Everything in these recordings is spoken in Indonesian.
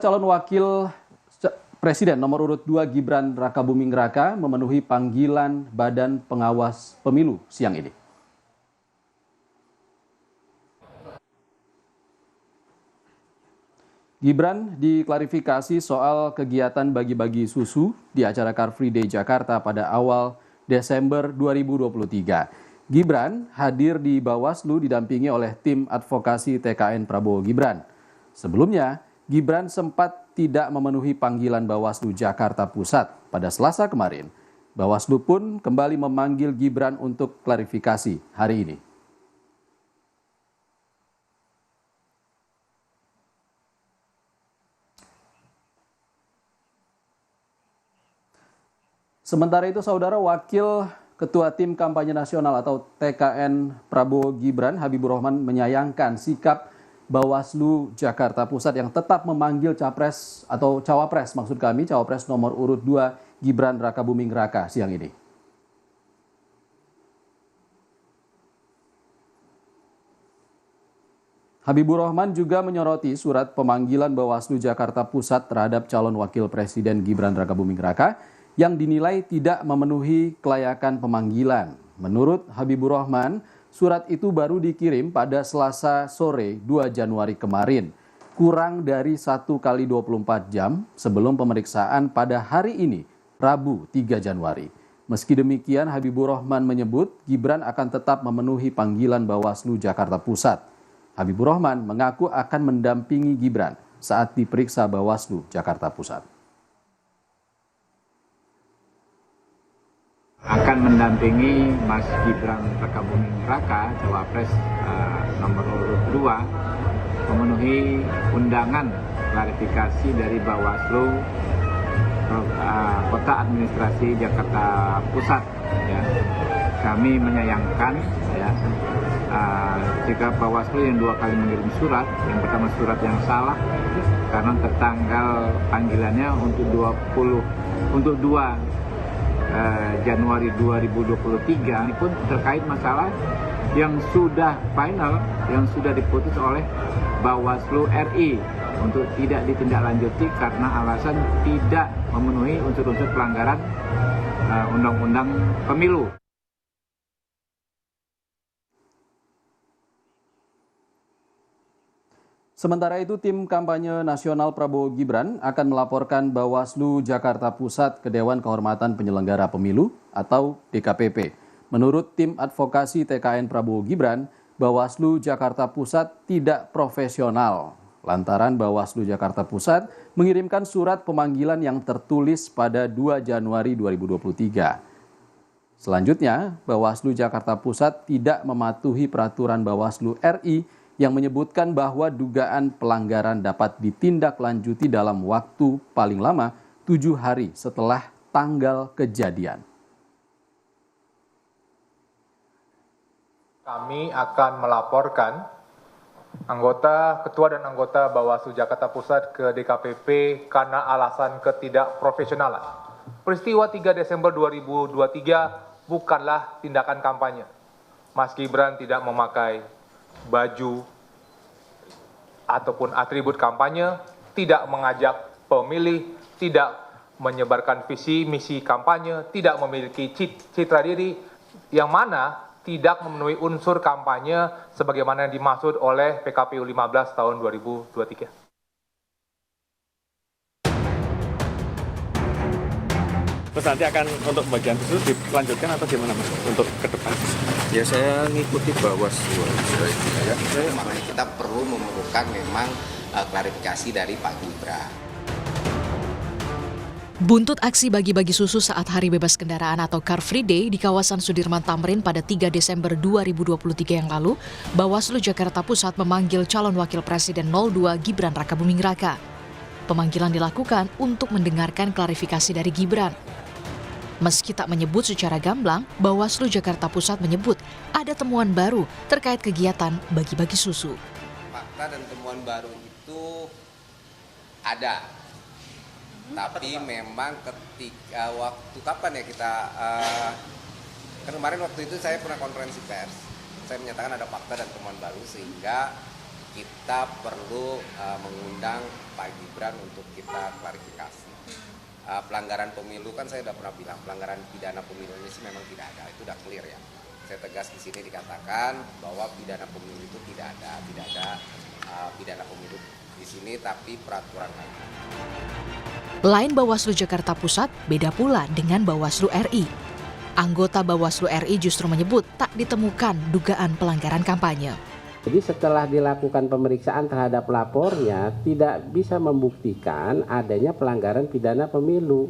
Calon Wakil Presiden nomor urut 2 Gibran Rakabuming Raka memenuhi panggilan Badan Pengawas Pemilu siang ini. Gibran diklarifikasi soal kegiatan bagi-bagi susu di acara Car Free Day Jakarta pada awal Desember 2023. Gibran hadir di Bawaslu didampingi oleh tim advokasi TKN Prabowo Gibran. Sebelumnya, Gibran sempat tidak memenuhi panggilan Bawaslu Jakarta Pusat pada Selasa kemarin. Bawaslu pun kembali memanggil Gibran untuk klarifikasi hari ini. Sementara itu, Saudara, Wakil Ketua Tim Kampanye Nasional atau TKN Prabowo Gibran, Habibur Rahman, menyayangkan sikap Bawaslu Jakarta Pusat yang tetap memanggil Capres atau Cawapres, maksud kami Cawapres nomor urut 2 Gibran Rakabuming Raka siang ini. Habibur Rahman juga menyoroti surat pemanggilan Bawaslu Jakarta Pusat terhadap calon Wakil Presiden Gibran Rakabuming Raka yang dinilai tidak memenuhi kelayakan pemanggilan. Menurut Habibur Rahman, surat itu baru dikirim pada Selasa sore 2 Januari kemarin, kurang dari 1 kali 24 jam sebelum pemeriksaan pada hari ini, Rabu 3 Januari. Meski demikian, Habibur Rahman menyebut Gibran akan tetap memenuhi panggilan Bawaslu Jakarta Pusat. Habibur Rahman mengaku akan mendampingi Gibran saat diperiksa Bawaslu Jakarta Pusat. Akan mendampingi Mas Gibran Rakabuming Raka, Cawapres nomor urut 2, memenuhi undangan klarifikasi dari Bawaslu Kota Administrasi Jakarta Pusat. Ya. Kami menyayangkan ya, jika Bawaslu yang 2 kali mengirim surat, yang pertama surat yang salah karena tertanggal panggilannya untuk 2 Januari 2023, ini pun terkait masalah yang sudah final, yang sudah diputus oleh Bawaslu RI untuk tidak ditindaklanjuti karena alasan tidak memenuhi unsur-unsur pelanggaran Undang-Undang Pemilu. Sementara itu, tim kampanye nasional Prabowo Gibran akan melaporkan Bawaslu Jakarta Pusat ke Dewan Kehormatan Penyelenggara Pemilu atau DKPP. Menurut tim advokasi TKN Prabowo Gibran, Bawaslu Jakarta Pusat tidak profesional lantaran Bawaslu Jakarta Pusat mengirimkan surat pemanggilan yang tertulis pada 2 Januari 2023. Selanjutnya, Bawaslu Jakarta Pusat tidak mematuhi peraturan Bawaslu RI yang menyebutkan bahwa dugaan pelanggaran dapat ditindaklanjuti dalam waktu paling lama 7 hari setelah tanggal kejadian. Kami akan melaporkan ketua dan anggota Bawaslu Jakarta Pusat ke DKPP karena alasan ketidakprofesionalan. Peristiwa 3 Desember 2023 bukanlah tindakan kampanye. Mas Gibran tidak memakai baju ataupun atribut kampanye, tidak mengajak pemilih, tidak menyebarkan visi misi kampanye, tidak memiliki citra diri yang mana tidak memenuhi unsur kampanye sebagaimana yang dimaksud oleh PKPU 15 tahun 2023. Terus nanti akan untuk bagian khusus dilanjutkan atau gimana Mas untuk ke depan? Ya saya ngikuti Bawaslu ya. Makanya kita perlu memerlukan memang klarifikasi dari Pak Gibran. Buntut aksi bagi-bagi susu saat Hari Bebas Kendaraan atau Car Free Day di kawasan Sudirman Tamrin pada 3 Desember 2023 yang lalu, Bawaslu Jakarta Pusat memanggil calon Wakil Presiden 02 Gibran Rakabuming Raka. Pemanggilan dilakukan untuk mendengarkan klarifikasi dari Gibran. Meski tak menyebut secara gamblang, Bawaslu Jakarta Pusat menyebut ada temuan baru terkait kegiatan bagi-bagi susu. Fakta dan temuan baru itu ada, tapi memang ketika waktu kapan ya kita kemarin waktu itu saya pernah konferensi pers, saya menyatakan ada fakta dan temuan baru sehingga kita perlu mengundang Pak Gibran untuk kita klarifikasi. Pelanggaran pemilu kan saya sudah pernah bilang, pelanggaran pidana pemilu ini sih memang tidak ada, itu udah clear ya. Saya tegas di sini dikatakan bahwa pidana pemilu itu tidak ada pidana pemilu di sini, tapi peraturan kami. Lain Bawaslu Jakarta Pusat, beda pula dengan Bawaslu RI. Anggota Bawaslu RI justru menyebut tak ditemukan dugaan pelanggaran kampanye. Jadi setelah dilakukan pemeriksaan terhadap lapornya tidak bisa membuktikan adanya pelanggaran pidana pemilu.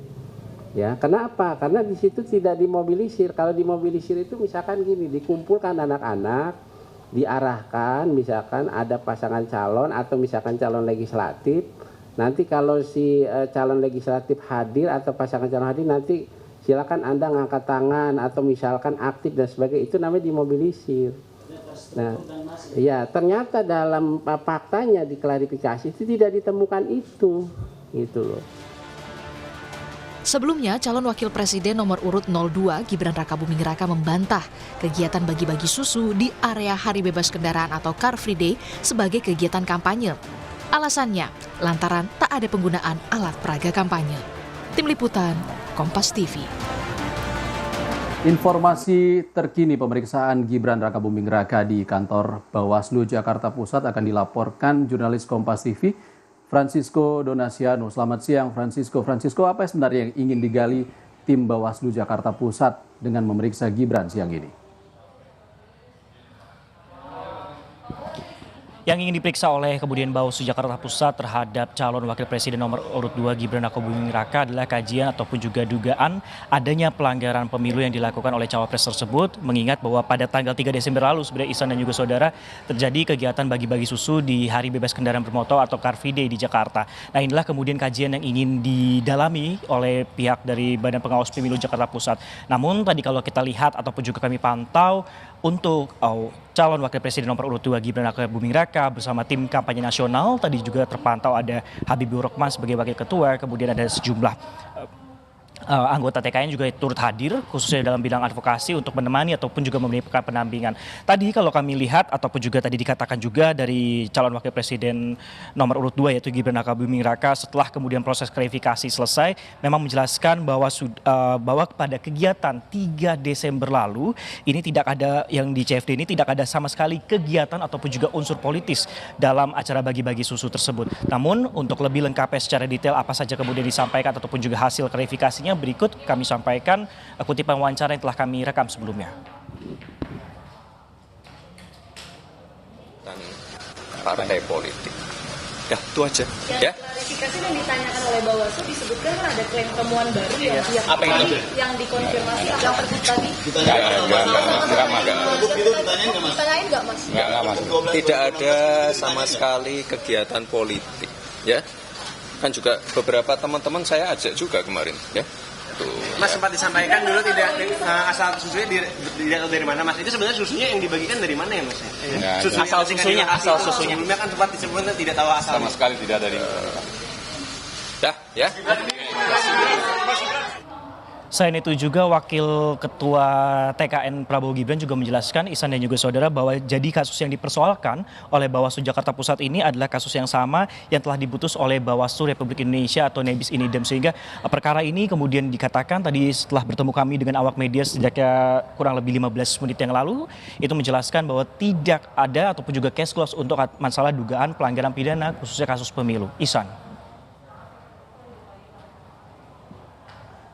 Ya, kenapa? Karena di situ tidak dimobilisir. Kalau dimobilisir itu misalkan gini, dikumpulkan anak-anak, diarahkan, misalkan ada pasangan calon atau misalkan calon legislatif. Nanti kalau si calon legislatif hadir atau pasangan calon hadir, nanti silakan Anda ngangkat tangan atau misalkan aktif dan sebagainya, itu namanya dimobilisir. Nah, ya ternyata dalam faktanya diklarifikasi itu tidak ditemukan itu, gitu loh. Sebelumnya, calon wakil presiden nomor urut 02 Gibran Rakabuming Raka membantah kegiatan bagi-bagi susu di area Hari Bebas Kendaraan atau Car Free Day sebagai kegiatan kampanye. Alasannya, lantaran tak ada penggunaan alat peraga kampanye. Tim Liputan, Kompas TV. Informasi terkini pemeriksaan Gibran Rakabuming Raka di kantor Bawaslu Jakarta Pusat akan dilaporkan jurnalis Kompas TV, Francisco Donasiano. Selamat siang, Francisco. Francisco, apa sebenarnya yang ingin digali tim Bawaslu Jakarta Pusat dengan memeriksa Gibran siang ini? Yang ingin diperiksa oleh kemudian Bawaslu Jakarta Pusat terhadap calon wakil presiden nomor urut 2 Gibran Rakabuming Raka adalah kajian ataupun juga dugaan adanya pelanggaran pemilu yang dilakukan oleh cawapres tersebut, mengingat bahwa pada tanggal 3 Desember lalu sebenarnya Ihsan dan juga saudara terjadi kegiatan bagi-bagi susu di Hari Bebas Kendaraan Bermotor atau Car Free Day di Jakarta. Nah, inilah kemudian kajian yang ingin didalami oleh pihak dari Badan Pengawas Pemilu Jakarta Pusat. Namun tadi kalau kita lihat ataupun juga kami pantau untuk calon wakil presiden nomor urut 2 Gibran Rakabuming Raka bersama tim kampanye nasional, tadi juga terpantau ada Habibur Rahman sebagai wakil ketua, kemudian ada sejumlah anggota TKN juga turut hadir khususnya dalam bidang advokasi untuk menemani ataupun juga memberikan pendampingan. Tadi kalau kami lihat ataupun juga tadi dikatakan juga dari calon wakil presiden nomor urut 2 yaitu Gibran Rakabuming Raka setelah kemudian proses klarifikasi selesai memang menjelaskan bahwa pada kegiatan 3 Desember lalu ini tidak ada yang di CFD ini tidak ada sama sekali kegiatan ataupun juga unsur politis dalam acara bagi-bagi susu tersebut. Namun untuk lebih lengkapnya secara detail apa saja kemudian disampaikan ataupun juga hasil klarifikasinya berikut kami sampaikan kutipan wawancara yang telah kami rekam sebelumnya. Partai politik. Ya, itu aja. Ya. Klarifikasi yang ditanyakan oleh Bawaslu disebutkan kan ada klaim temuan baru yang dikonfirmasi yang tersebut tadi. Ditanyain nggak Mas? Nggak Mas. Tidak ada sama sekali kegiatan politik. Ya. Kan juga beberapa teman-teman saya ajak juga kemarin, ya. Tuh, Mas sempat disampaikan dulu tidak asal susunya tidak tahu dari mana Mas. Itu sebenarnya susunya yang dibagikan dari mana ya Mas? Asal susunya. Sebelumnya kan sempat disebutkan tidak tahu asal. Sama sekali tidak dari. Dah, ya. Selain itu juga Wakil Ketua TKN Prabowo Gibran juga menjelaskan Ihsan dan juga saudara bahwa jadi kasus yang dipersoalkan oleh Bawaslu Jakarta Pusat ini adalah kasus yang sama yang telah diputus oleh Bawaslu Republik Indonesia atau Nebis Inidem, sehingga perkara ini kemudian dikatakan tadi setelah bertemu kami dengan awak media sejak kurang lebih 15 menit yang lalu itu menjelaskan bahwa tidak ada ataupun juga case close untuk masalah dugaan pelanggaran pidana khususnya kasus pemilu. Ihsan.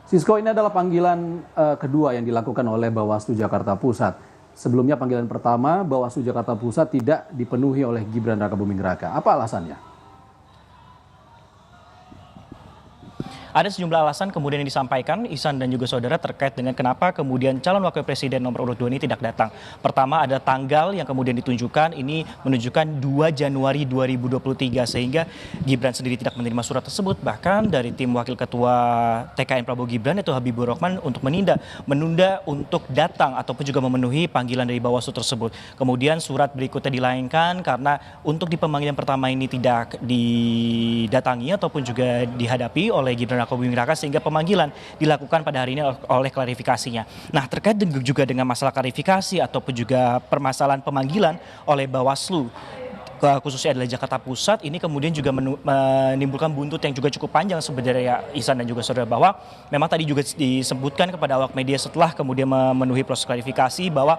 Sisko, ini adalah panggilan kedua yang dilakukan oleh Bawaslu Jakarta Pusat. Sebelumnya panggilan pertama, Bawaslu Jakarta Pusat tidak dipenuhi oleh Gibran Rakabuming Raka. Apa alasannya? Ada sejumlah alasan kemudian yang disampaikan Ihsan dan juga saudara terkait dengan kenapa kemudian calon wakil presiden nomor urut 2 ini tidak datang. Pertama ada tanggal yang kemudian ditunjukkan, ini menunjukkan 2 Januari 2023 sehingga Gibran sendiri tidak menerima surat tersebut. Bahkan dari tim wakil ketua TKN Prabowo Gibran yaitu Habibur Rahman untuk menunda untuk datang ataupun juga memenuhi panggilan dari Bawaslu tersebut. Kemudian surat berikutnya dilayangkan karena untuk di pemanggilan pertama ini tidak didatangi ataupun juga dihadapi oleh Gibran Rakabuming Raka sehingga pemanggilan dilakukan pada hari ini oleh klarifikasinya. Nah, terkait juga dengan masalah klarifikasi ataupun juga permasalahan pemanggilan oleh Bawaslu khususnya adalah Jakarta Pusat, ini kemudian juga menimbulkan buntut yang juga cukup panjang sebenarnya, Ihsan dan juga saudara, bahwa memang tadi juga disebutkan kepada awak media setelah kemudian memenuhi proses klarifikasi bahwa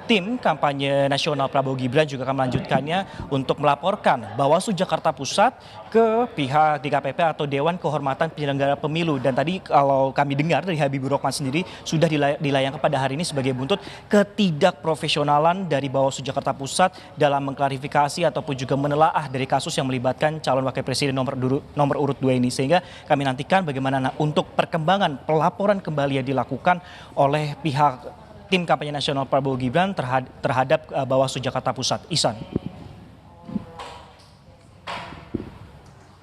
tim kampanye nasional Prabowo Gibran juga akan melanjutkannya untuk melaporkan Bawaslu Jakarta Pusat ke pihak DKPP atau Dewan Kehormatan Penyelenggara Pemilu. Dan tadi kalau kami dengar dari Habibur Rahman sendiri sudah dilayangkan pada hari ini sebagai buntut ketidakprofesionalan dari Bawaslu Jakarta Pusat dalam mengklarifikasi ataupun juga menelaah dari kasus yang melibatkan calon wakil presiden nomor urut 2 ini. Sehingga kami nantikan bagaimana untuk perkembangan pelaporan kembali yang dilakukan oleh pihak tim kampanye nasional Prabowo Gibran terhadap Bawaslu Jakarta Pusat. Ihsan.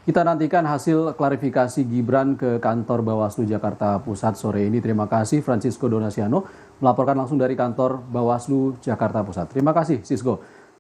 Kita nantikan hasil klarifikasi Gibran ke kantor Bawaslu Jakarta Pusat sore ini. Terima kasih Francisco Donasiano melaporkan langsung dari kantor Bawaslu Jakarta Pusat. Terima kasih Sisko.